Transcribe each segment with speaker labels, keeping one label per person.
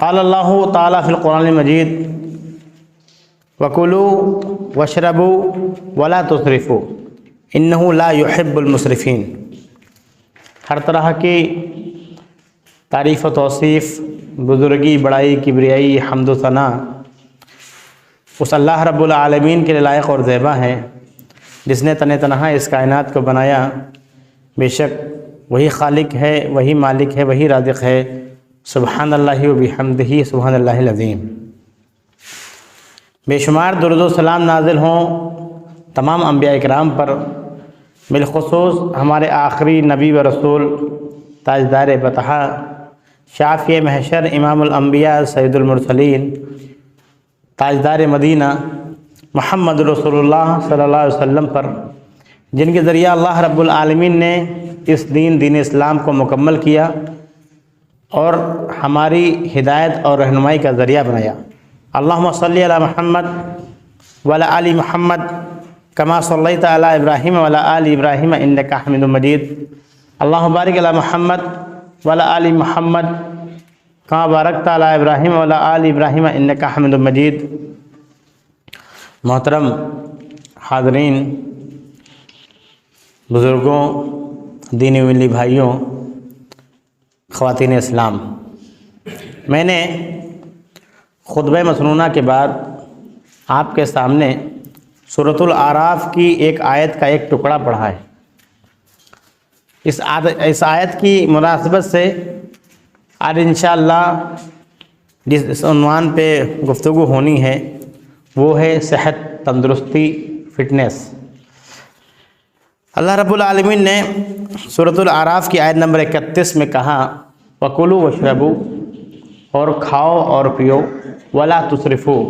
Speaker 1: قال اللہ تعالیٰ فی القرآن المجید وَكُلُوا وَاشْرَبُوا وَلَا تُسْرِفُوا إِنَّهُ لَا يُحِبُّ الْمُسْرِفِينَ۔ ہر طرح کی تعریف و توصیف، بزرگی، بڑائی، کبریائی، حمد و ثنا اس اللہ رب العالمین کے لیے لائق اور زیبا ہے جس نے تنہا اس کائنات کو بنایا۔ بے شک وہی خالق ہے، وہی مالک ہے، وہی رازق ہے۔ سبحان اللہ و بحمدہ سبحان اللہ العظیم۔ بے شمار درود و سلام نازل ہوں تمام انبیاء اکرام پر، بالخصوص ہمارے آخری نبی و رسول تاجدار بطحہ، شافع محشر، امام الانبیاء، سید المرسلین، تاجدار مدینہ محمد رسول اللہ صلی اللہ علیہ وسلم پر، جن کے ذریعہ اللہ رب العالمین نے اس دین اسلام کو مکمل کیا اور ہماری ہدایت اور رہنمائی کا ذریعہ بنایا۔ اللہم صلی علی محمد وعلی آل محمد کما صلیت علی ابراہیم وعلی آل ابراہیم انک حمید مجید۔ اللہم بارک علی محمد وعلی آل محمد کما بارکت علی ابراہیم وعلی آل ابراہیم انک حمید مجید۔ محترم حاضرین، بزرگوں، دینی ملی بھائیوں، خواتین اسلام، میں نے خطبہ مسنونہ کے بعد آپ کے سامنے سورۃ الاعراف کی ایک آیت کا ایک ٹکڑا پڑھا ہے۔ اس آیت کی مناسبت سے آج انشاءاللہ جس عنوان پہ گفتگو ہونی ہے وہ ہے صحت، تندرستی، فٹنس۔ اللہ رب العالمین نے سورۃ الاعراف کی آیت نمبر 31 میں کہا وَكُلُوا وَاشْرَبُوا، اور کھاؤ اور پیو، وَلَا تُسْرِفُوا،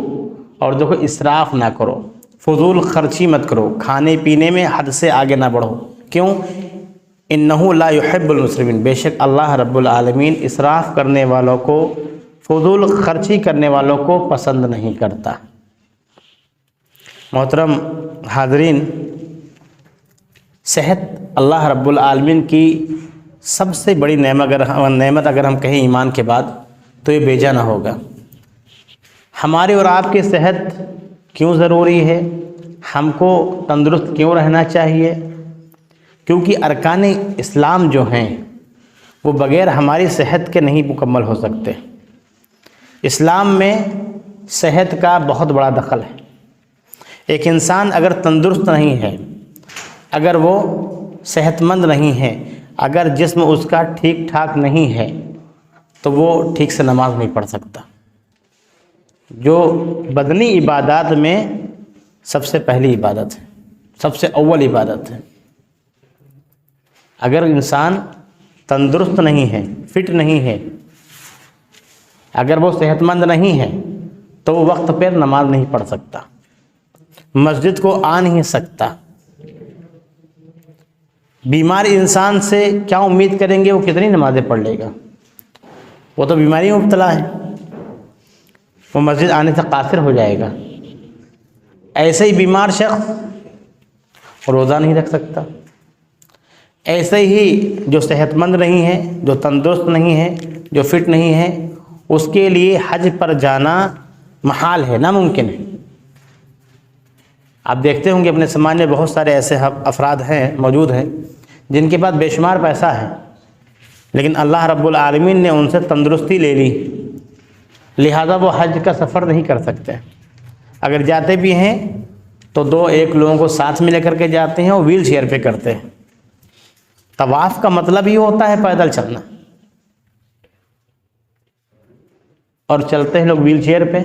Speaker 1: اور دیکھو اسراف نہ کرو، فضول خرچی مت کرو، کھانے پینے میں حد سے آگے نہ بڑھو۔ کیوں؟ إِنَّهُ لَا يُحِبُّ الْمُسْرِفِينَ، بے شک اللہ رب العالمین اسراف کرنے والوں کو، فضول خرچی کرنے والوں کو پسند نہیں کرتا۔ محترم حاضرین، صحت اللہ رب العالمین کی سب سے بڑی نعمت اگر ہم کہیں ایمان کے بعد تو یہ بے جا نہ ہوگا۔ ہماری اور آپ کی صحت کیوں ضروری ہے؟ ہم کو تندرست کیوں رہنا چاہیے؟ کیونکہ ارکان اسلام جو ہیں وہ بغیر ہماری صحت کے نہیں مکمل ہو سکتے۔ اسلام میں صحت کا بہت بڑا دخل ہے۔ ایک انسان اگر تندرست نہیں ہے، اگر وہ صحت مند نہیں ہے، اگر جسم اس کا ٹھیک ٹھاک نہیں ہے تو وہ ٹھیک سے نماز نہیں پڑھ سکتا، جو بدنی عبادات میں سب سے پہلی عبادت ہے، سب سے اول عبادت ہے۔ اگر انسان تندرست نہیں ہے، فٹ نہیں ہے، اگر وہ صحت مند نہیں ہے تو وہ وقت پر نماز نہیں پڑھ سکتا، مسجد کو آ نہیں سکتا۔ بیمار انسان سے کیا امید کریں گے وہ کتنی نمازیں پڑھ لے گا؟ وہ تو بیماری میں مبتلا ہے، وہ مسجد آنے سے قاصر ہو جائے گا۔ ایسے ہی بیمار شخص روزہ نہیں رکھ سکتا۔ ایسے ہی جو صحت مند نہیں ہے، جو تندرست نہیں ہے، جو فٹ نہیں ہے، اس کے لیے حج پر جانا محال ہے، ناممکن ہے۔ آپ دیکھتے ہوں گے اپنے سماج میں بہت سارے ایسے افراد ہیں، موجود ہیں، جن کے پاس بے شمار پیسہ ہے، لیکن اللہ رب العالمین نے ان سے تندرستی لے لی، لہذا وہ حج کا سفر نہیں کر سکتے۔ اگر جاتے بھی ہیں تو 2-1 لوگوں کو ساتھ میں لے کر کے جاتے ہیں اور ویل چیئر پہ کرتے ہیں۔ طواف کا مطلب یہ ہوتا ہے پیدل چلنا، اور چلتے ہیں لوگ ویل چیئر پہ۔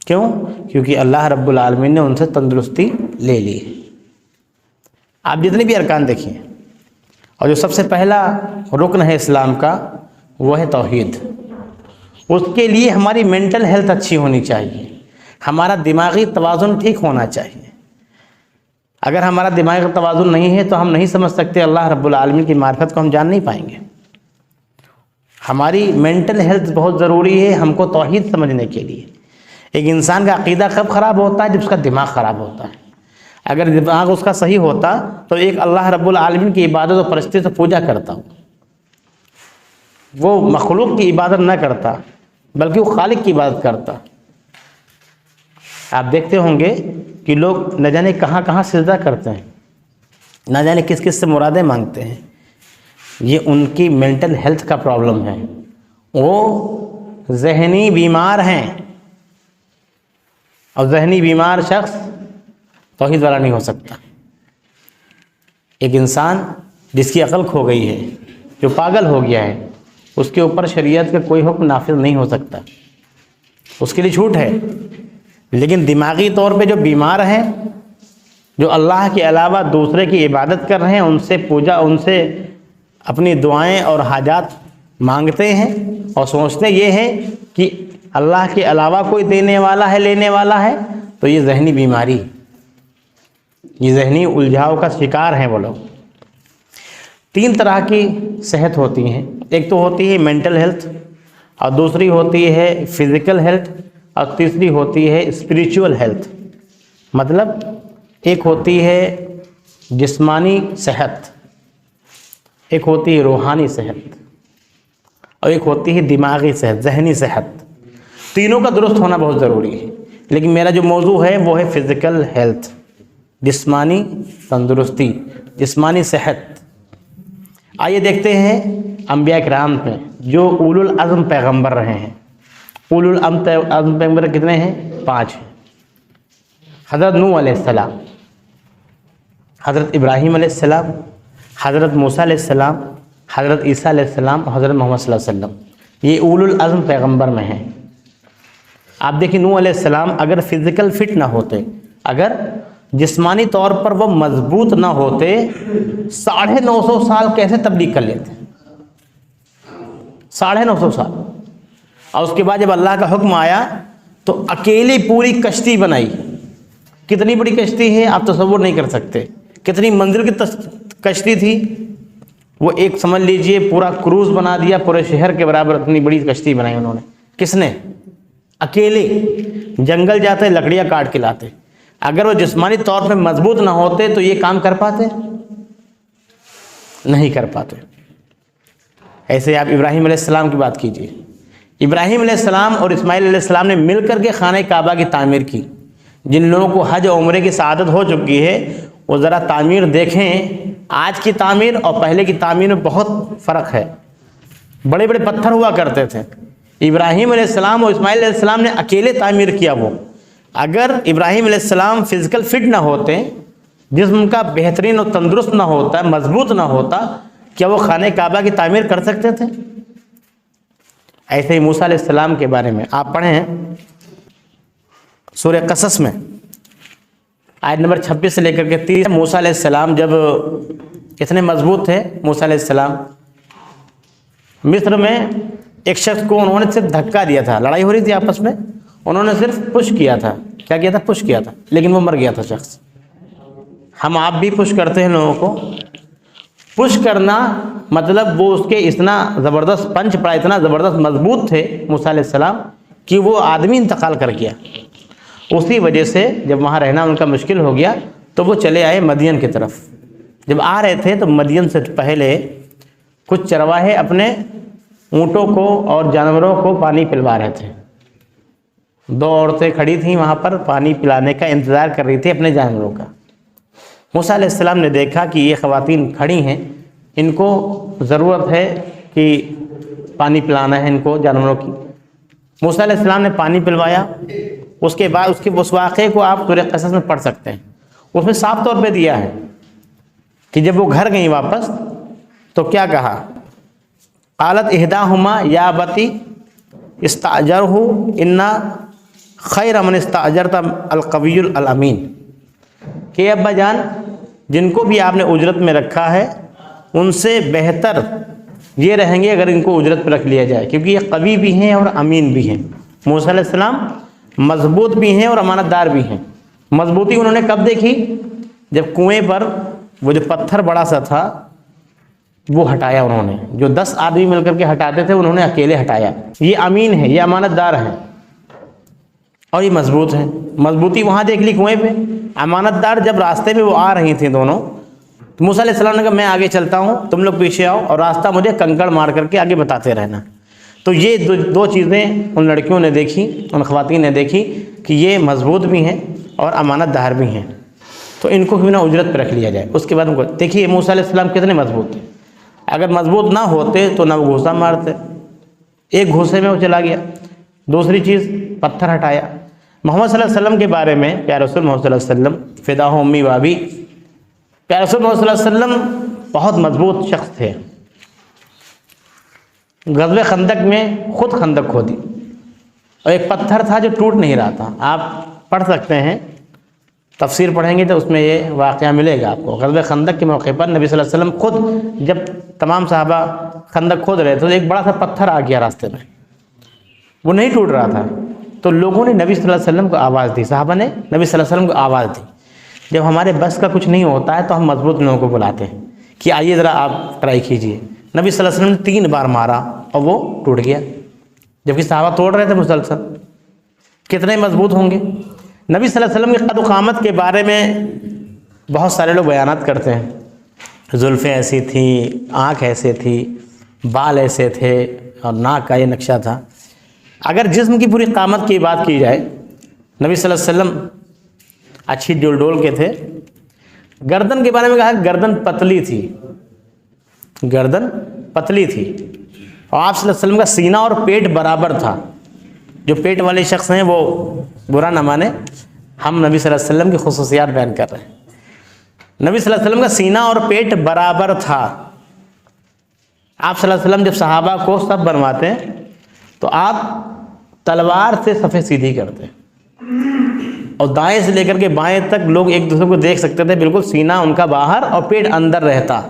Speaker 1: کیوں؟ کیونکہ اللہ رب العالمین نے ان سے تندرستی لے لی۔ آپ جتنے بھی ارکان دیکھیں، اور جو سب سے پہلا رکن ہے اسلام کا وہ ہے توحید۔ اس کے لیے ہماری مینٹل ہیلتھ اچھی ہونی چاہیے، ہمارا دماغی توازن ٹھیک ہونا چاہیے۔ اگر ہمارا دماغی توازن نہیں ہے تو ہم نہیں سمجھ سکتے اللہ رب العالمین کی معرفت کو، ہم جان نہیں پائیں گے۔ ہماری مینٹل ہیلتھ بہت ضروری ہے ہم کو توحید سمجھنے کے لیے۔ ایک انسان کا عقیدہ کب خراب ہوتا ہے؟ جب اس کا دماغ خراب ہوتا ہے۔ اگر دماغ اس کا صحیح ہوتا تو ایک اللہ رب العالمین کی عبادت و پرستی سے پوجا کرتا ہو، وہ مخلوق کی عبادت نہ کرتا، بلکہ وہ خالق کی عبادت کرتا۔ آپ دیکھتے ہوں گے کہ لوگ نہ جانے کہاں کہاں سجدہ کرتے ہیں، نہ جانے کس کس سے مرادیں مانگتے ہیں۔ یہ ان کی مینٹل ہیلتھ کا پرابلم ہے، وہ ذہنی بیمار ہیں، اور ذہنی بیمار شخص توحید والا نہیں ہو سکتا۔ ایک انسان جس کی عقل کھو گئی ہے، جو پاگل ہو گیا ہے، اس کے اوپر شریعت کا کوئی حکم نافذ نہیں ہو سکتا، اس کے لیے چھوٹ ہے۔ لیکن دماغی طور پہ جو بیمار ہیں، جو اللہ کے علاوہ دوسرے کی عبادت کر رہے ہیں، ان سے پوجا، ان سے اپنی دعائیں اور حاجات مانگتے ہیں اور سوچتے یہ ہے کہ اللہ کے علاوہ کوئی دینے والا ہے، لینے والا ہے، تو یہ ذہنی بیماری، یہ ذہنی الجھاؤ کا شکار ہیں وہ لوگ۔ 3 طرح کی صحت ہوتی ہیں، ایک تو ہوتی ہے مینٹل ہیلتھ، اور دوسری ہوتی ہے فزیکل ہیلتھ، اور تیسری ہوتی ہے اسپریچول ہیلتھ۔ مطلب ایک ہوتی ہے جسمانی صحت، ایک ہوتی ہے روحانی صحت، اور ایک ہوتی ہے دماغی صحت، ذہنی صحت۔ تینوں کا درست ہونا بہت ضروری ہے، لیکن میرا جو موضوع ہے وہ ہے فزیکل ہیلتھ، جسمانی تندرستی، جسمانی صحت۔ آئیے دیکھتے ہیں انبیاء کرام پہ جو اولو العزم پیغمبر رہے ہیں۔ اولو العزم پیغمبر کتنے ہیں؟ 5 ہیں۔ حضرت نوح علیہ السلام، حضرت ابراہیم علیہ السلام، حضرت موسیٰ علیہ السلام، حضرت عیسیٰ علیہ السلام اور حضرت محمد صلی اللہ علیہ وسلم، یہ اولو العزم پیغمبر میں ہیں۔ آپ دیکھیں نوح علیہ السلام اگر فزیکل فٹ نہ ہوتے، اگر جسمانی طور پر وہ مضبوط نہ ہوتے، 950 سال کیسے تبلیغ کر لیتے؟ 950 سال۔ اور اس کے بعد جب اللہ کا حکم آیا تو اکیلی پوری کشتی بنائی۔ کتنی بڑی کشتی ہے آپ تصور نہیں کر سکتے، کتنی منزل کی کشتی تھی وہ، ایک سمجھ لیجئے پورا کروز بنا دیا، پورے شہر کے برابر اتنی بڑی کشتی بنائی انہوں نے۔ کس نے؟ اکیلے جنگل جاتے لکڑیاں کاٹ کے لاتے۔ اگر وہ جسمانی طور پہ مضبوط نہ ہوتے تو یہ کام کر پاتے؟ نہیں کر پاتے۔ ایسے آپ ابراہیم علیہ السلام کی بات کیجئے، ابراہیم علیہ السلام اور اسماعیل علیہ السلام نے مل کر کے خانہ کعبہ کی تعمیر کی۔ جن لوگوں کو حج و عمرے کی سعادت ہو چکی ہے وہ ذرا تعمیر دیکھیں، آج کی تعمیر اور پہلے کی تعمیر میں بہت فرق ہے۔ بڑے بڑے پتھر ہوا کرتے تھے، ابراہیم علیہ السلام اور اسماعیل علیہ السلام نے اکیلے تعمیر کیا وہ۔ اگر ابراہیم علیہ السلام فزیکل فٹ نہ ہوتے، جسم کا بہترین اور تندرست نہ ہوتا، مضبوط نہ ہوتا، کیا وہ خانہ کعبہ کی تعمیر کر سکتے تھے؟ ایسے ہی موسیٰ علیہ السلام کے بارے میں آپ پڑھیں سورہ قصص میں آیت نمبر 26 سے لے کر کے 30۔ موسیٰ علیہ السلام جب اتنے مضبوط تھے، موسیٰ علیہ السلام مصر میں ایک شخص کو انہوں نے صرف دھکا دیا تھا، لڑائی ہو رہی تھی آپس میں، انہوں نے صرف پش کیا تھا۔ کیا کیا تھا؟ پش کیا تھا، لیکن وہ مر گیا تھا شخص۔ ہم آپ بھی پش کرتے ہیں لوگوں کو۔ پش کرنا مطلب وہ اس کے اتنا زبردست پنچ پڑا، اتنا زبردست مضبوط تھے موسیٰ علیہ السلام کہ وہ آدمی انتقال کر گیا۔ اسی وجہ سے جب وہاں رہنا ان کا مشکل ہو گیا تو وہ چلے آئے مدین کی طرف۔ جب آ رہے تھے تو مدین سے پہلے کچھ چرواہے اپنے اونٹوں کو اور جانوروں کو پانی پلوا رہے تھے۔ 2 عورتیں کھڑی تھیں وہاں پر، پانی پلانے کا انتظار کر رہی تھی اپنے جانوروں کا۔ موسیٰ علیہ السلام نے دیکھا کہ یہ خواتین کھڑی ہیں، ان کو ضرورت ہے کہ پانی پلانا ہے ان کو جانوروں کی۔ موسیٰ علیہ السلام نے پانی پلوایا۔ اس کے بعد اس واقعے کو آپ سورہ قصص میں پڑھ سکتے ہیں، اس میں صاف طور پہ دیا ہے کہ جب وہ گھر گئیں واپس تو کیا کہا؟ قالت احداہما یا ابتی استاجرہ انا خیر من استاجرت القوی الامین، کہ ابا جان جن کو بھی آپ نے اجرت میں رکھا ہے ان سے بہتر یہ رہیں گے اگر ان کو اجرت پہ رکھ لیا جائے، کیونکہ یہ قوی بھی ہیں اور امین بھی ہیں۔ موسیٰ علیہ السلام مضبوط بھی ہیں اور امانت دار بھی ہیں۔ مضبوطی انہوں نے کب دیکھی؟ جب کنویں پر وہ جو پتھر بڑا سا تھا وہ ہٹایا انہوں نے، جو 10 آدمی مل کر کے ہٹاتے تھے انہوں نے اکیلے ہٹایا۔ یہ امین ہے، یہ امانت دار ہیں اور یہ مضبوط ہیں۔ مضبوطی وہاں دیکھ لی کنویں پہ۔ امانت دار جب راستے میں وہ آ رہی تھیں دونوں، تو موسیٰ علیہ السلام نے کہا میں آگے چلتا ہوں، تم لوگ پیچھے آؤ اور راستہ مجھے کنکڑ مار کر کے آگے بتاتے رہنا۔ تو یہ دو چیزیں ان لڑکیوں نے دیکھی، ان خواتین نے دیکھی کہ یہ مضبوط بھی ہیں اور امانت دار بھی ہیں، تو ان کو کیوں نہ اجرت پہ رکھ لیا جائے۔ اس کے بعد ان کو دیکھیے موسیٰ علیہ السلام کتنے مضبوط تھے، اگر مضبوط نہ ہوتے تو نہ وہ گھوسا مارتے، ایک گھوسے میں وہ چلا گیا۔ دوسری چیز پتھر ہٹایا۔ محمد صلی اللہ علیہ وسلم کے بارے میں پیارے رسول محمد صلی اللہ علیہ وسلم فدا ہو امی و ابی، پیارے رسول محمد صلی اللہ علیہ وسلم بہت مضبوط شخص تھے۔ غزوہ خندق میں خود خندق کھودی اور ایک پتھر تھا جو ٹوٹ نہیں رہا تھا، آپ پڑھ سکتے ہیں، تفسیر پڑھیں گے تو اس میں یہ واقعہ ملے گا آپ کو۔ غزوہ خندق کے موقع پر نبی صلی اللہ علیہ وسلم خود جب تمام صحابہ خندق کھود رہے تھے تو ایک بڑا سا پتھر آ گیا راستے میں، وہ نہیں ٹوٹ رہا تھا، تو لوگوں نے نبی صلی اللہ علیہ وسلم کو آواز دی، صحابہ نے نبی صلی اللہ علیہ وسلم کو آواز دی۔ جب ہمارے بس کا کچھ نہیں ہوتا ہے تو ہم مضبوط لوگوں کو بلاتے ہیں کہ آئیے ذرا آپ ٹرائی کیجئے۔ نبی صلی اللہ علیہ وسلم نے 3 بار مارا اور وہ ٹوٹ گیا، جبکہ صحابہ توڑ رہے تھے مسلسل، کتنے مضبوط ہوں گے۔ نبی صلی اللہ علیہ وسلم کے قد و قامت کے بارے میں بہت سارے لوگ بیانات کرتے ہیں، زلفیں ایسی تھیں، آنکھ ایسے تھی، بال ایسے تھے اور ناک کا یہ نقشہ تھا۔ اگر جسم کی پوری قامت کی بات کی جائے، نبی صلی اللہ علیہ وسلم اچھی ڈول کے تھے۔ گردن کے بارے میں کہا گردن پتلی تھی، گردن پتلی تھی، اور آپ صلی اللہ علیہ وسلم کا سینہ اور پیٹ برابر تھا۔ جو پیٹ والے شخص ہیں وہ برا نہ مانے، ہم نبی صلی اللہ علیہ وسلم کی خصوصیات بیان کر رہے ہیں۔ نبی صلی اللہ علیہ وسلم کا سینہ اور پیٹ برابر تھا۔ آپ صلی اللہ علیہ وسلم جب صحابہ کو صف بنواتے ہیں تو آپ تلوار سے صفیں سیدھی کرتے ہیں، اور دائیں سے لے کر کے بائیں تک لوگ ایک دوسرے کو دیکھ سکتے تھے، بالکل سینہ ان کا باہر اور پیٹ اندر رہتا،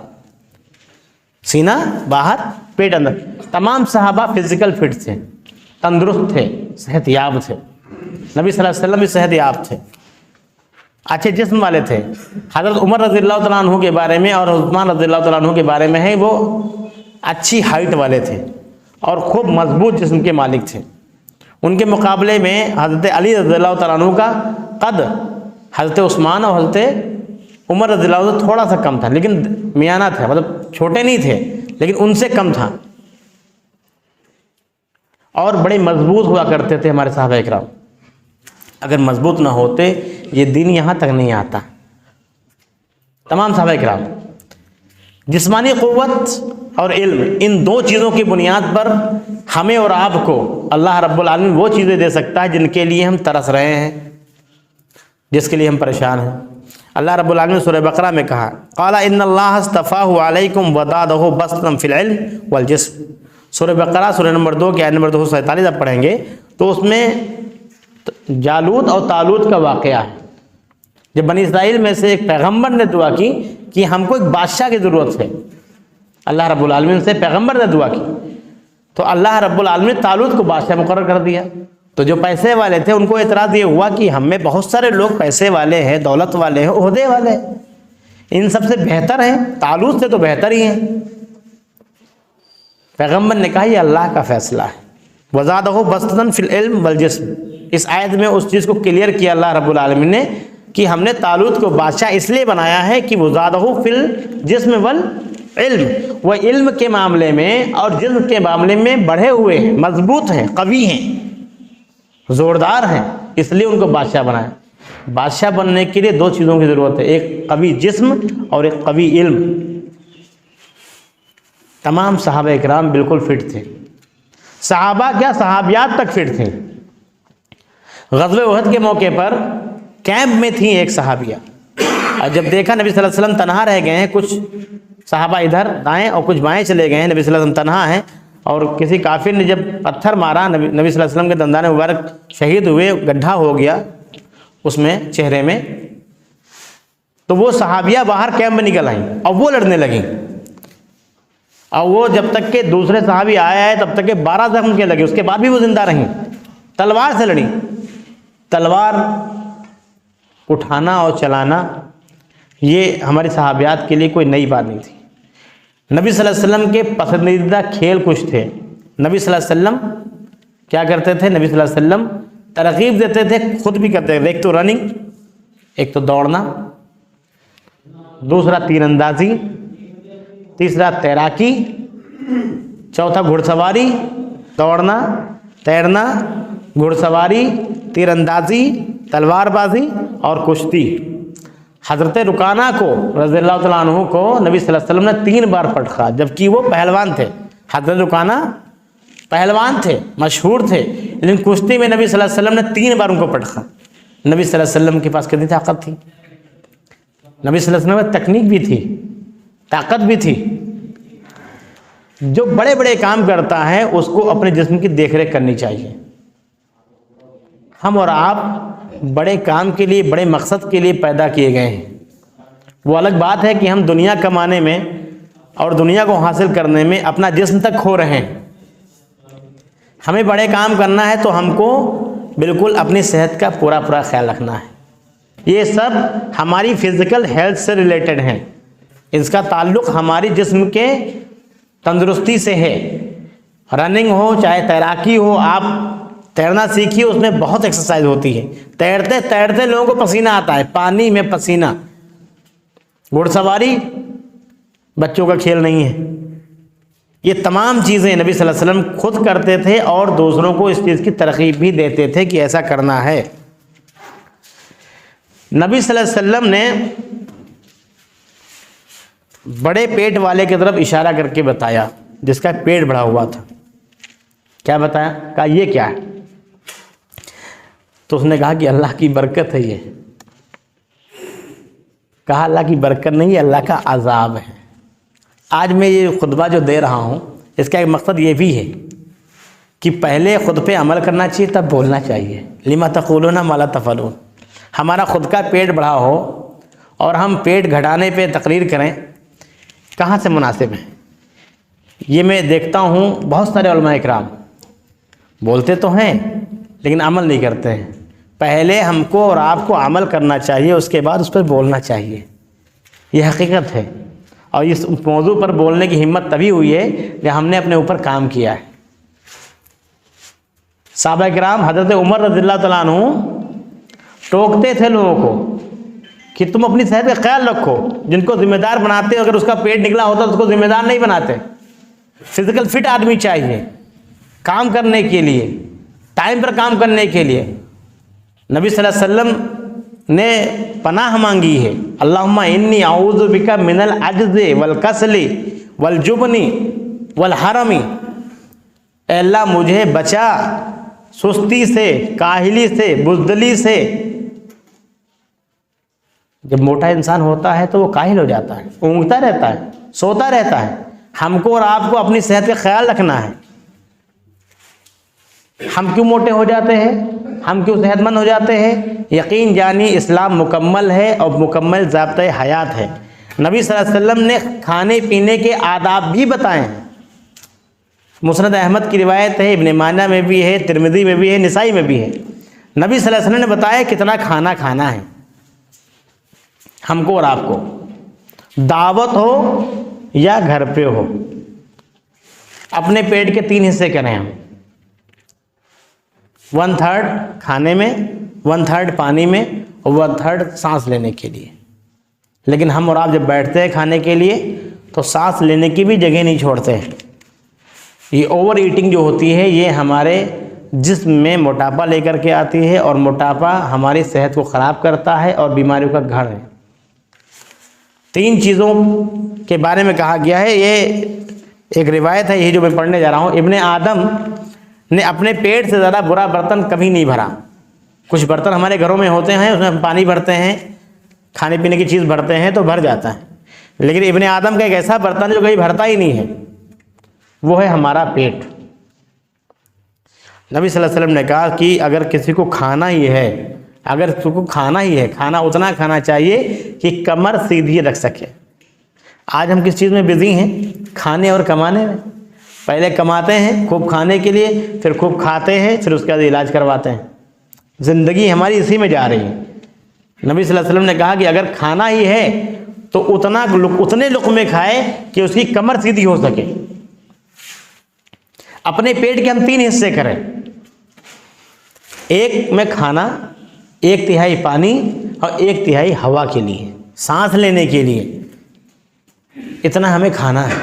Speaker 1: سینہ باہر پیٹ اندر۔ تمام صحابہ فزیکل فٹ تھے، تندرست تھے، صحت یاب تھے۔ نبی صلی اللہ علیہ وسلم بھی صحت یاب تھے، اچھے جسم والے تھے۔ حضرت عمر رضی اللہ تعالیٰ عنہ کے بارے میں اور عثمان رضی اللہ تعالیٰ عنہ کے بارے میں ہے، وہ اچھی ہائٹ والے تھے اور خوب مضبوط جسم کے مالک تھے۔ ان کے مقابلے میں حضرت علی رضی اللہ تعالیٰ عنہ کا قد حضرت عثمان اور حضرت عمر رضی اللہ عنہ تھوڑا سا کم تھا، لیکن میانہ تھا، مطلب چھوٹے نہیں تھے لیکن ان سے کم تھا، اور بڑے مضبوط ہوا کرتے تھے ہمارے صحابہ اکرام۔ اگر مضبوط نہ ہوتے یہ دین یہاں تک نہیں آتا۔ تمام صحابہ اکرام جسمانی قوت اور علم، ان 2 چیزوں کی بنیاد پر ہمیں اور آپ کو اللہ رب العالمین وہ چیزیں دے سکتا ہے جن کے لیے ہم ترس رہے ہیں، جس کے لیے ہم پریشان ہیں۔ اللہ رب العالمین نے سورہ بقرہ میں کہا قال ان اللہ اصطفاہ علیکم وزادہ بسطا فی العلم والجسم۔ سورہ بقرہ سورہ نمبر 2 کی آیت نمبر 247 آپ پڑھیں گے تو اس میں جالوت اور طالوت کا واقعہ ہے۔ جب بنی اسرائیل میں سے ایک پیغمبر نے دعا کی کہ ہم کو ایک بادشاہ کی ضرورت ہے، اللہ رب العالمین سے پیغمبر نے دعا کی تو اللہ رب العالمین نے طالوت کو بادشاہ مقرر کر دیا۔ تو جو پیسے والے تھے ان کو اعتراض یہ ہوا کہ ہم میں بہت سارے لوگ پیسے والے ہیں، دولت والے ہیں، عہدے والے ہیں، ان سب سے بہتر ہیں، طالوت سے تو بہتر ہی ہیں۔ پیغمبر نے کہا یہ اللہ کا فیصلہ ہے۔ وزادہ بسطا فی العلم والجسم، اس آیت میں اس چیز کو کلیئر کیا اللہ رب العالمین نے کہ ہم نے طالوت کو بادشاہ اس لیے بنایا ہے کہ وزادہ فی الجسم والعلم، وہ علم کے معاملے میں اور جسم کے معاملے میں بڑھے ہوئے ہیں، مضبوط ہیں، قوی ہیں، زوردار ہیں، اس لیے ان کو بادشاہ بنایا۔ بادشاہ بننے کے لیے 2 چیزوں کی ضرورت ہے، ایک قوی جسم اور ایک قوی علم۔ تمام صحابہ اکرام بالکل فٹ تھے، صحابہ کیا صحابیات تک فٹ تھیں۔ غزوہ احد کے موقع پر کیمپ میں تھیں ایک صحابیہ، اور جب دیکھا نبی صلی اللہ علیہ وسلم تنہا رہ گئے ہیں، کچھ صحابہ ادھر دائیں اور کچھ بائیں چلے گئے ہیں، نبی صلی اللہ علیہ وسلم تنہا ہیں، اور کسی کافر نے جب پتھر مارا نبی صلی اللہ علیہ وسلم کے دندان مبارک شہید ہوئے، گڈھا ہو گیا اس میں چہرے میں، تو وہ صحابیہ باہر کیمپ میں نکل آئیں اور وہ لڑنے لگیں، اور وہ جب تک کہ دوسرے صحابی آئے تب تک کہ 12 زخم کے لگے، اس کے بعد بھی وہ زندہ رہیں، تلوار سے لڑیں۔ تلوار اٹھانا اور چلانا یہ ہماری صحابیات کے لیے کوئی نئی بات نہیں تھی۔ نبی صلی اللہ علیہ وسلم کے پسندیدہ کھیل کچھ تھے۔ نبی صلی اللہ علیہ وسلم کیا کرتے تھے؟ نبی صلی اللہ علیہ وسلم ترغیب دیتے تھے، خود بھی کرتے تھے، ایک تو رننگ، ایک تو دوڑنا، دوسرا تیر اندازی، تیسرا تیراکی، چوتھا گھڑ سواری، دوڑنا، تیرنا، گھڑ سواری، تیر اندازی، تلوار بازی اور کشتی۔ حضرت رکانہ کو رضی اللہ تعالیٰ عنہ کو نبی صلی اللہ علیہ وسلم نے 3 بار پٹخا، جبکہ وہ پہلوان تھے۔ حضرت رکانہ پہلوان تھے، مشہور تھے، لیکن کشتی میں نبی صلی اللہ علیہ وسلم نے 3 بار ان کو پٹخا۔ نبی صلی اللہ علیہ وسلم کے پاس کتنی طاقت تھی، نبی صلی اللہ علیہ وسلم میں تکنیک بھی تھی، طاقت بھی تھی۔ جو بڑے بڑے کام کرتا ہے اس کو اپنے جسم کی دیکھ ریکھ کرنی چاہیے۔ ہم اور آپ بڑے کام کے لیے، بڑے مقصد کے لیے پیدا کیے گئے ہیں۔ وہ الگ بات ہے کہ ہم دنیا کمانے میں اور دنیا کو حاصل کرنے میں اپنا جسم تک کھو رہے ہیں۔ ہمیں بڑے کام کرنا ہے تو ہم کو بالکل اپنی صحت کا پورا خیال رکھنا ہے۔ یہ سب ہماری فزیکل ہیلتھ سے ریلیٹڈ ہیں، اس کا تعلق ہماری جسم کے تندرستی سے ہے۔ رننگ ہو چاہے تیراکی ہو، آپ تیرنا سیکھیے، اس میں بہت ایکسرسائز ہوتی ہے۔ تیرتے تیرتے لوگوں کو پسینہ آتا ہے، پانی میں پسینہ۔ گھڑ سواری بچوں کا کھیل نہیں ہے۔ یہ تمام چیزیں نبی صلی اللہ علیہ وسلم خود کرتے تھے اور دوسروں کو اس چیز کی ترغیب بھی دیتے تھے کہ ایسا کرنا ہے۔ نبی صلی اللہ علیہ وسلم نے بڑے پیٹ والے کی طرف اشارہ کر کے بتایا، جس کا پیٹ بڑھا ہوا تھا۔ کیا بتایا؟ کہا یہ کیا ہے؟ تو اس نے کہا کہ اللہ کی برکت ہے یہ۔ کہا اللہ کی برکت نہیں ہے، اللہ کا عذاب ہے۔ آج میں یہ خطبہ جو دے رہا ہوں، اس کا ایک مقصد یہ بھی ہے کہ پہلے خود پہ عمل کرنا چاہیے، تب بولنا چاہیے۔ لما تقولون ما لا تفعلون۔ ہمارا خود کا پیٹ بڑھا ہو اور ہم پیٹ گھٹانے پہ تقریر کریں، کہاں سے مناسب ہے؟ یہ میں دیکھتا ہوں بہت سارے علماء اکرام بولتے تو ہیں لیکن عمل نہیں کرتے ہیں۔ پہلے ہم کو اور آپ کو عمل کرنا چاہیے، اس کے بعد اس پر بولنا چاہیے۔ یہ حقیقت ہے، اور اس موضوع پر بولنے کی ہمت تبھی ہوئی ہے کہ ہم نے اپنے اوپر کام کیا ہے۔ صحابہ کرام حضرت عمر رضی اللہ تعالیٰ عنہ ٹوکتے تھے لوگوں کو کہ تم اپنی صحت کا خیال رکھو۔ جن کو ذمہ دار بناتے، اگر اس کا پیٹ نکلا ہوتا تو اس کو ذمہ دار نہیں بناتے۔ فزیکل فٹ آدمی چاہیے کام کرنے کے لیے، ٹائم پر کام کرنے کے لیے۔ نبی صلی اللہ علیہ وسلم نے پناہ مانگی ہے، اللہم انی اعوذ بک من العجز والکسل والجبن والحرم۔ اے اللہ مجھے بچا سستی سے، کاہلی سے، بزدلی سے۔ جب موٹا انسان ہوتا ہے تو وہ کاہل ہو جاتا ہے، اونگتا رہتا ہے، سوتا رہتا ہے۔ ہم کو اور آپ کو اپنی صحت کا خیال رکھنا ہے۔ ہم کیوں موٹے ہو جاتے ہیں؟ ہم کیوں صحت مند ہو جاتے ہیں؟ یقین جانی اسلام مکمل ہے اور مکمل ضابطۂ حیات ہے۔ نبی صلی اللہ علیہ وسلم نے کھانے پینے کے آداب بھی بتائے ہیں۔ مسند احمد کی روایت ہے، ابن ماجہ میں بھی ہے، ترمذی میں بھی ہے، نسائی میں بھی ہے۔ نبی صلی اللہ علیہ وسلم نے بتایا کتنا کھانا کھانا ہے ہم کو اور آپ کو، دعوت ہو یا گھر پہ ہو۔ اپنے پیٹ کے 3 حصے کریں ہم، 1/3 کھانے میں، 1/3 پانی میں اور 1/3 سانس لینے کے لیے۔ لیکن ہم اور آپ جب بیٹھتے ہیں کھانے کے لیے تو سانس لینے کی بھی جگہ نہیں چھوڑتے ہیں۔ یہ اوور ایٹنگ جو ہوتی ہے یہ ہمارے جسم میں موٹاپا لے کر کے آتی ہے، اور موٹاپا ہماری صحت کو خراب کرتا ہے اور بیماریوں کا گھر ہے۔ 3 چیزوں کے بارے میں کہا گیا ہے، یہ ایک روایت ہے، یہ جو میں پڑھنے جا رہا ہوں۔ ابن آدم نے اپنے پیٹ سے زیادہ برا برتن کبھی نہیں بھرا۔ کچھ برتن ہمارے گھروں میں ہوتے ہیں، اس میں ہم پانی بھرتے ہیں، کھانے پینے کی چیز بھرتے ہیں تو بھر جاتا ہے، لیکن ابن آدم کا ایک ایسا برتن ہے جو کبھی بھرتا ہی نہیں ہے، وہ ہے ہمارا پیٹ۔ نبی صلی اللہ علیہ وسلم نے کہا کہ اگر کسی کو کھانا ہی ہے، اگر کسی کو کھانا ہی ہے، کھانا اتنا کھانا چاہیے کہ کمر سیدھی رکھ سکے۔ آج ہم کس چیز میں بزی ہیں؟ کھانے اور کمانے میں۔ پہلے کماتے ہیں خوب کھانے کے لیے، پھر خوب کھاتے ہیں، پھر اس کے بعد علاج کرواتے ہیں۔ زندگی ہماری اسی میں جا رہی ہے۔ نبی صلی اللہ علیہ وسلم نے کہا کہ اگر کھانا ہی ہے تو اتنے لقمے کھائے کہ اس کی کمر سیدھی ہو سکے۔ اپنے پیٹ کے ہم 3 حصے کریں، 1 میں کھانا، 1/3 پانی اور 1/3 ہوا کے لیے، سانس لینے کے لیے۔ اتنا ہمیں کھانا ہے۔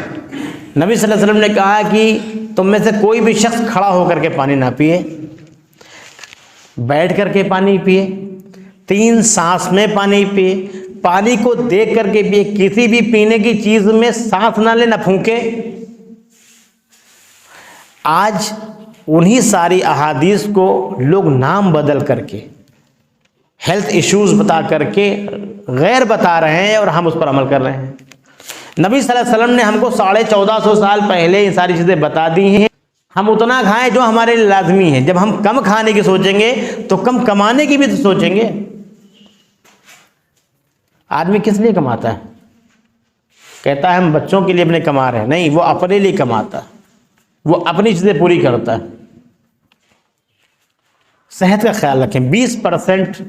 Speaker 1: نبی صلی اللہ علیہ وسلم نے کہا کہ تم میں سے کوئی بھی شخص کھڑا ہو کر کے پانی نہ پیے، بیٹھ کر کے پانی پیے، 3 سانس میں پانی پیے، پانی کو دیکھ کر کے پیے، کسی بھی پینے کی چیز میں سانس نہ لے، نہ پھونکے۔ آج انہی ساری احادیث کو لوگ نام بدل کر کے، ہیلتھ ایشوز بتا کر کے غیر بتا رہے ہیں، اور ہم اس پر عمل کر رہے ہیں۔ نبی صلی اللہ علیہ وسلم نے ہم کو 1450 سال پہلے یہ ساری چیزیں بتا دی ہیں، ہم اتنا کھائیں جو ہمارے لیے لازمی ہے۔ جب ہم کم کھانے کی سوچیں گے تو کم کمانے کی بھی تو سوچیں گے۔ آدمی کس لیے کماتا ہے؟ کہتا ہے ہم بچوں کے لیے اپنے کما رہے ہیں، نہیں، وہ اپنے لیے کماتا ہے، وہ اپنی چیزیں پوری کرتا ہے۔ صحت کا خیال رکھیں، 20%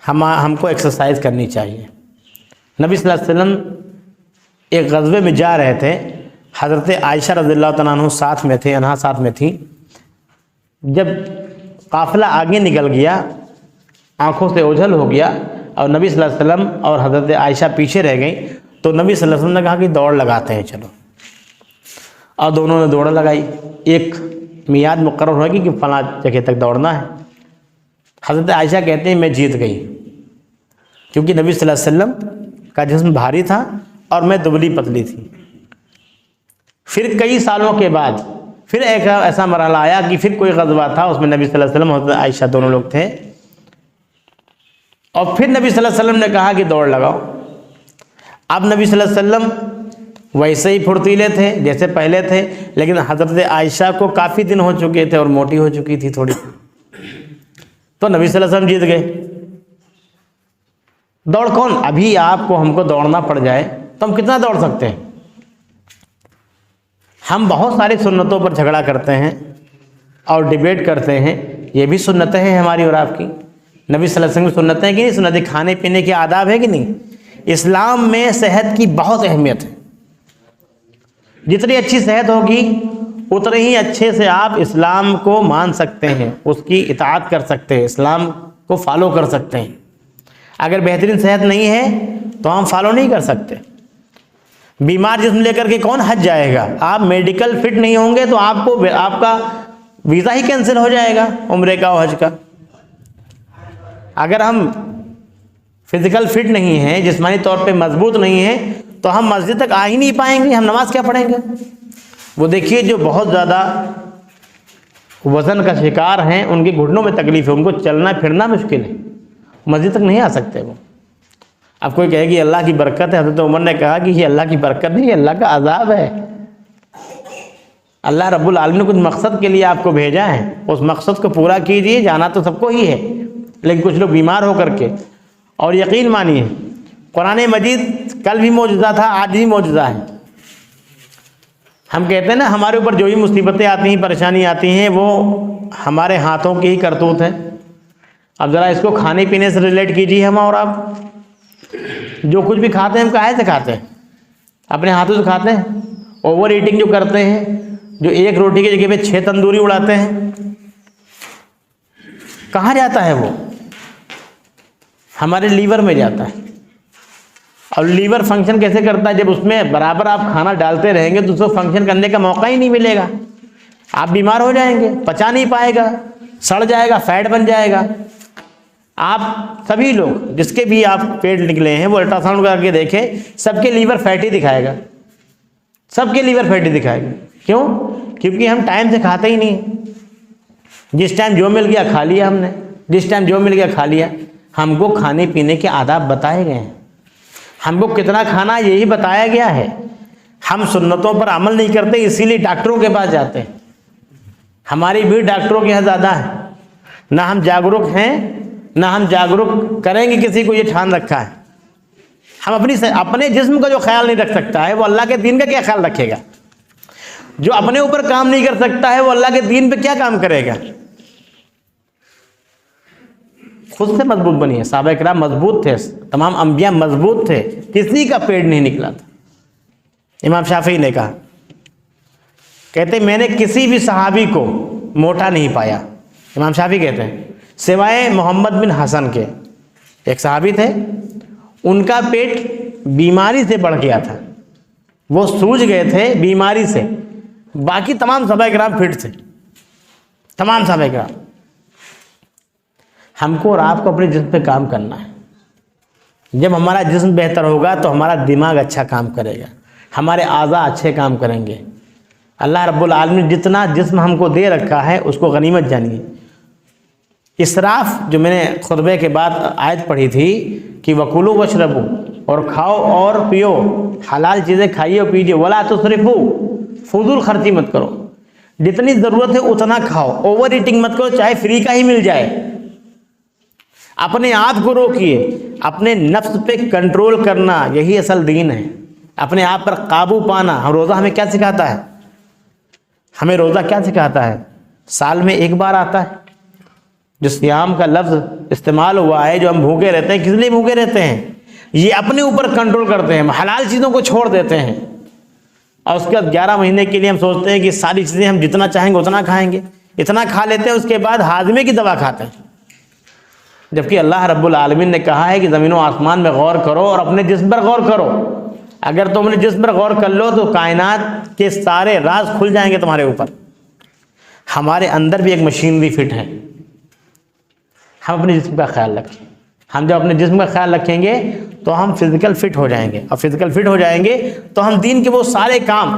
Speaker 1: ہم کو ایکسرسائز کرنی چاہیے۔ نبی صلی اللہ علیہ وسلم ایک غزوے میں جا رہے تھے، حضرت عائشہ رضی اللہ تعالیٰ عنہ ساتھ میں تھے، انہا ساتھ میں تھی۔ جب قافلہ آگے نکل گیا، آنکھوں سے اوجھل ہو گیا، اور نبی صلی اللہ علیہ وسلم اور حضرت عائشہ پیچھے رہ گئیں، تو نبی صلی اللہ علیہ وسلم نے کہا کہ دوڑ لگاتے ہیں، چلو۔ اور دونوں نے دوڑ لگائی، ایک میعاد مقرر ہوگی کہ فلاں جگہ تک دوڑنا ہے۔ حضرت عائشہ کہتے ہیں میں جیت گئی، کیونکہ نبی صلی اللہ علیہ وسلم کا جسم بھاری تھا اور میں دبلی پتلی تھی۔ پھر کئی سالوں کے بعد پھر ایک ایسا مرحلہ آیا کہ پھر کوئی غزوہ تھا، اس میں نبی صلی اللہ علیہ وسلم اور حضرت عائشہ دونوں لوگ تھے، اور پھر نبی صلی اللہ علیہ وسلم نے کہا کہ دوڑ لگاؤ۔ اب نبی صلی اللہ علیہ وسلم ویسے ہی پھرتیلے تھے جیسے پہلے تھے، لیکن حضرت عائشہ کو کافی دن ہو چکے تھے اور موٹی ہو چکی تھی تھوڑی، تو نبی صلی اللہ علیہ وسلم جیت گئے۔ دوڑ کون؟ ابھی آپ کو ہم کو دوڑنا پڑ جائے تو ہم کتنا دوڑ سکتے ہیں؟ ہم بہت ساری سنتوں پر جھگڑا کرتے ہیں اور ڈیبیٹ کرتے ہیں، یہ بھی سنتیں ہیں ہماری اور آپ کی۔ نبی صلی اللہ علیہ وسلم کی سنتیں کہ نہیں؟ سنتیں کھانے پینے کے آداب ہے کہ نہیں؟ اسلام میں صحت کی بہت اہمیت ہے۔ جتنی اچھی صحت ہوگی اتنے ہی اچھے سے آپ اسلام کو مان سکتے ہیں، اس کی اطاعت کر سکتے ہیں، اسلام کو فالو کر سکتے ہیں۔ اگر بہترین صحت نہیں ہے تو ہم فالو نہیں کر سکتے۔ بیمار جسم لے کر کے کون حج جائے گا؟ آپ میڈیکل فٹ نہیں ہوں گے تو آپ کا ویزا ہی کینسل ہو جائے گا عمرے کا اور حج کا۔ اگر ہم فزیکل فٹ نہیں ہیں، جسمانی طور پہ مضبوط نہیں ہیں، تو ہم مسجد تک آ ہی نہیں پائیں گے، ہم نماز کیا پڑھیں گے؟ وہ دیکھیے جو بہت زیادہ وزن کا شکار ہیں، ان کے گھٹنوں میں تکلیف ہے، ان کو چلنا پھرنا مشکل ہے، مسجد تک نہیں آ سکتے وہ۔ اب کوئی کہے کہ اللہ کی برکت ہے، حضرت عمر نے کہا کہ یہ اللہ کی برکت نہیں، یہ اللہ کا عذاب ہے۔ اللہ رب العالمین نے کچھ مقصد کے لیے آپ کو بھیجا ہے، اس مقصد کو پورا کیجئے، جانا تو سب کو ہی ہے، لیکن کچھ لوگ بیمار ہو کر کے، اور یقین مانیے قرآن مجید کل بھی معجزہ تھا، آج بھی معجزہ ہے۔ ہم کہتے ہیں نا ہمارے اوپر جو بھی مصیبتیں آتی ہیں، پریشانی آتی ہیں، وہ ہمارے ہاتھوں کی ہی کرتوت ہے۔ اب ذرا اس کو کھانے پینے سے ریلیٹ کیجیے۔ ہم اور آپ جو کچھ بھی کھاتے ہیں ہم کہاں سے کھاتے ہیں؟ اپنے ہاتھوں سے کھاتے ہیں۔ اوور ایٹنگ جو کرتے ہیں، جو ایک روٹی کی جگہ پہ 6 تندوری اڑاتے ہیں، کہاں جاتا ہے وہ؟ ہمارے لیور میں جاتا ہے۔ اور لیور فنکشن کیسے کرتا ہے؟ جب اس میں برابر آپ کھانا ڈالتے رہیں گے تو اس کو فنکشن کرنے کا موقع ہی نہیں ملے گا، آپ بیمار ہو جائیں گے، پچا نہیں پائے گا، سڑ جائے گا، فیٹ بن جائے گا۔ آپ سبھی لوگ جس کے بھی آپ پیٹ نکلے ہیں وہ الٹرا ساؤنڈ کر کے دیکھیں، سب کے لیور فیٹی دکھائے گا، سب کے لیور فیٹی دکھائے گا۔ کیوں؟ کیونکہ ہم ٹائم سے کھاتے ہی نہیں، جس ٹائم جو مل گیا کھا لیا ہم نے، جس ٹائم جو مل گیا کھا لیا۔ ہم کو کھانے پینے کے آداب بتائے گئے ہیں، ہم کو کتنا کھانا یہی بتایا گیا ہے۔ ہم سنتوں پر عمل نہیں کرتے، اسی لیے ڈاکٹروں کے پاس جاتے ہیں۔ ہماری بھی ڈاکٹروں کے یہاں زیادہ ہے، نہ ہم جاگرک ہیں نہ ہم جاگرک کریں گے کسی کو، یہ ٹھان رکھا ہے۔ ہم اپنے جسم کا جو خیال نہیں رکھ سکتا ہے وہ اللہ کے دین کا کیا خیال رکھے گا؟ جو اپنے اوپر کام نہیں کر سکتا ہے وہ اللہ کے دین پہ کیا کام کرے گا؟ خود سے مضبوط بنی ہے۔ صحابہ کرام مضبوط تھے، تمام انبیاء مضبوط تھے، کسی کا پیٹ نہیں نکلا تھا۔ امام شافعی نے کہا، کہتے میں نے کسی بھی صحابی کو موٹا نہیں پایا، امام شافعی کہتے ہیں، سوائے محمد بن حسن کے، ایک صحابی تھے، ان کا پیٹ بیماری سے بڑھ گیا تھا، وہ سوج گئے تھے بیماری سے، باقی تمام صحابہ کرام فٹ تھے، تمام صحابہ کرام۔ ہم کو اور آپ کو اپنے جسم پہ کام کرنا ہے۔ جب ہمارا جسم بہتر ہوگا تو ہمارا دماغ اچھا کام کرے گا، ہمارے اعضاء اچھے کام کریں گے۔ اللہ رب العالمین جتنا جسم ہم کو دے رکھا ہے اس کو غنیمت جانیے۔ اسراف جو میں نے خطبے کے بعد آیت پڑھی تھی کہ وَكُلُوا وَاشْرَبُوا، اور کھاؤ اور پیو، حلال چیزیں کھائیے اور پیجیے، وَلَا تُسْرِفُوا، فضول خرچی مت کرو، جتنی ضرورت ہے اتنا کھاؤ، اوور ایٹنگ مت کرو، چاہے فری کا ہی مل جائے۔ اپنے آپ کو روکیے، اپنے نفس پہ کنٹرول کرنا، یہی اصل دین ہے، اپنے آپ پر قابو پانا۔ روزہ ہمیں کیا سکھاتا ہے؟ ہمیں روزہ کیا سکھاتا ہے؟ سال میں ایک بار آتا ہے، جو صیام کا لفظ استعمال ہوا ہے، جو ہم بھوکے رہتے ہیں، کس لیے بھوکے رہتے ہیں؟ یہ اپنے اوپر کنٹرول کرتے ہیں، حلال چیزوں کو چھوڑ دیتے ہیں، اور اس کے بعد 11 مہینے کے لیے ہم سوچتے ہیں کہ ساری چیزیں ہم جتنا چاہیں گے اتنا کھائیں گے، اتنا کھا لیتے ہیں، اس کے بعد ہاضمے کی دوا کھاتے ہیں۔ جبکہ اللہ رب العالمین نے کہا ہے کہ زمین و آسمان میں غور کرو اور اپنے جسم پر غور کرو۔ اگر تم نے جسم پر غور کر لو تو کائنات کے سارے راز کھل جائیں گے تمہارے اوپر۔ ہمارے اندر بھی ایک مشینری فٹ ہے، ہم اپنے جسم کا خیال رکھیں۔ ہم جب اپنے جسم کا خیال رکھیں گے تو ہم فزیکل فٹ ہو جائیں گے، اور فزیکل فٹ ہو جائیں گے تو ہم دین کے وہ سارے کام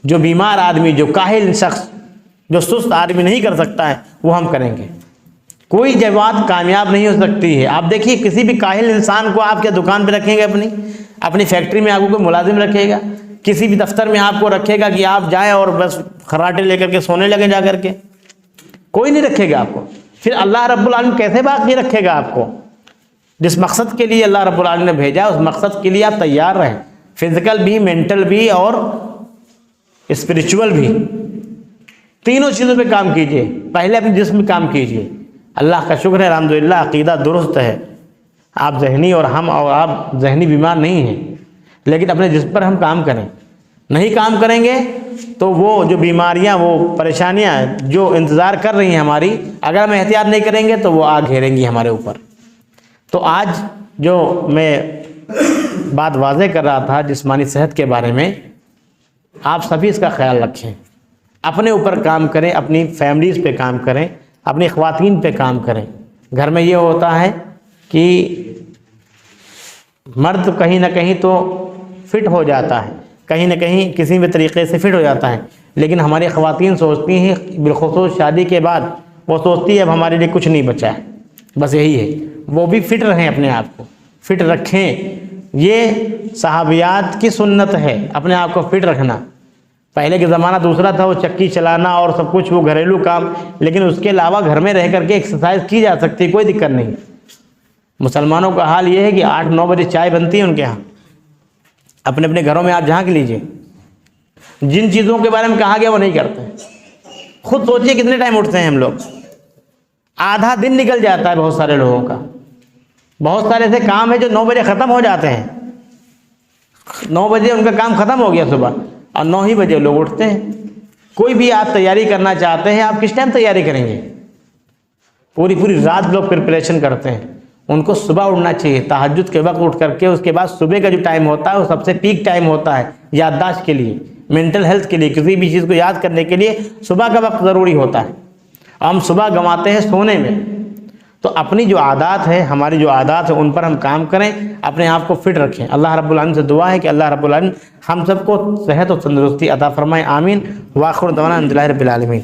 Speaker 1: جو بیمار آدمی، جو کاہل شخص، جو سست آدمی نہیں کر سکتا ہے، وہ ہم کریں گے۔ کوئی جماعت کامیاب نہیں ہو سکتی ہے۔ آپ دیکھیے کسی بھی کاہل انسان کو آپ کے دکان پہ رکھیں گے، اپنی فیکٹری میں آپ کو کوئی ملازم رکھے گا، کسی بھی دفتر میں آپ کو رکھے گا کہ آپ جائیں اور بس خراٹے لے کر کے سونے لگے جا کر کے، کوئی نہیں رکھے گا آپ کو۔ پھر اللہ رب العالمین کیسے باقی رکھے گا آپ کو؟ جس مقصد کے لیے اللہ رب العالمین نے بھیجا اس مقصد کے لیے آپ تیار رہیں، فزیکل بھی، مینٹل بھی اور اسپریچول بھی، تینوں چیزوں پہ کام کیجئے۔ پہلے اپنے جسم میں کام کیجئے۔ اللہ کا شکر ہے الحمدللہ عقیدہ درست ہے، آپ ذہنی اور آپ ذہنی بیمار نہیں ہیں، لیکن اپنے جسم پر ہم کام کریں۔ نہیں کام کریں گے تو وہ جو بیماریاں، وہ پریشانیاں جو انتظار کر رہی ہیں ہماری، اگر ہم احتیاط نہیں کریں گے تو وہ آ گھیریں گی ہمارے اوپر۔ تو آج جو میں بات واضح کر رہا تھا جسمانی صحت کے بارے میں، آپ سبھی اس کا خیال رکھیں، اپنے اوپر کام کریں، اپنی فیملیز پہ کام کریں، اپنی خواتین پہ کام کریں۔ گھر میں یہ ہوتا ہے کہ مرد کہیں نہ کہیں تو فٹ ہو جاتا ہے، کہیں نہ کہیں کسی بھی طریقے سے فٹ ہو جاتا ہے، لیکن ہماری خواتین سوچتی ہیں، بالخصوص شادی کے بعد وہ سوچتی ہے اب ہمارے لیے کچھ نہیں بچا ہے، بس یہی ہے۔ وہ بھی فٹ رہیں، اپنے آپ کو فٹ رکھیں۔ یہ صحابیات کی سنت ہے، اپنے آپ کو فٹ رکھنا۔ پہلے کے زمانہ دوسرا تھا، وہ چکی چلانا اور سب کچھ وہ گھریلو کام، لیکن اس کے علاوہ گھر میں رہ کر کے ایکسرسائز کی جا سکتی، کوئی دقت نہیں۔ مسلمانوں کا حال یہ ہے کہ 8-9 بجے چائے بنتی ہے ان کے ہاں، اپنے اپنے گھروں میں آپ جھانک لیجئے، جن چیزوں کے بارے میں کہا گیا وہ نہیں کرتے۔ خود سوچئے کتنے ٹائم اٹھتے ہیں ہم لوگ، آدھا دن نکل جاتا ہے بہت سارے لوگوں کا۔ بہت سارے ایسے کام ہیں جو 9 بجے ختم ہو جاتے ہیں، 9 بجے ان کا کام ختم ہو گیا صبح، اور 9 ہی بجے لوگ اٹھتے ہیں۔ کوئی بھی آپ تیاری کرنا چاہتے ہیں، آپ کس ٹائم تیاری کریں گے؟ پوری رات لوگ پریپریشن کرتے ہیں۔ ان کو صبح اٹھنا چاہیے، تہجد کے وقت اٹھ کر کے، اس کے بعد صبح کا جو ٹائم ہوتا ہے وہ سب سے پیک ٹائم ہوتا ہے یادداشت کے لیے، مینٹل ہیلتھ کے لیے، کسی بھی چیز کو یاد کرنے کے لیے صبح کا وقت ضروری ہوتا ہے۔ ہم صبح گنواتے ہیں سونے میں۔ تو اپنی جو عادات ہے، ہماری جو عادات ہے، ان پر ہم کام کریں، اپنے آپ کو فٹ رکھیں۔ اللہ رب العالمین سے دعا ہے کہ اللہ رب العالمین ہم سب کو صحت و تندرستی عطا فرمائے، آمین۔ وآخر دعوانا الحمدللہ رب العالمین۔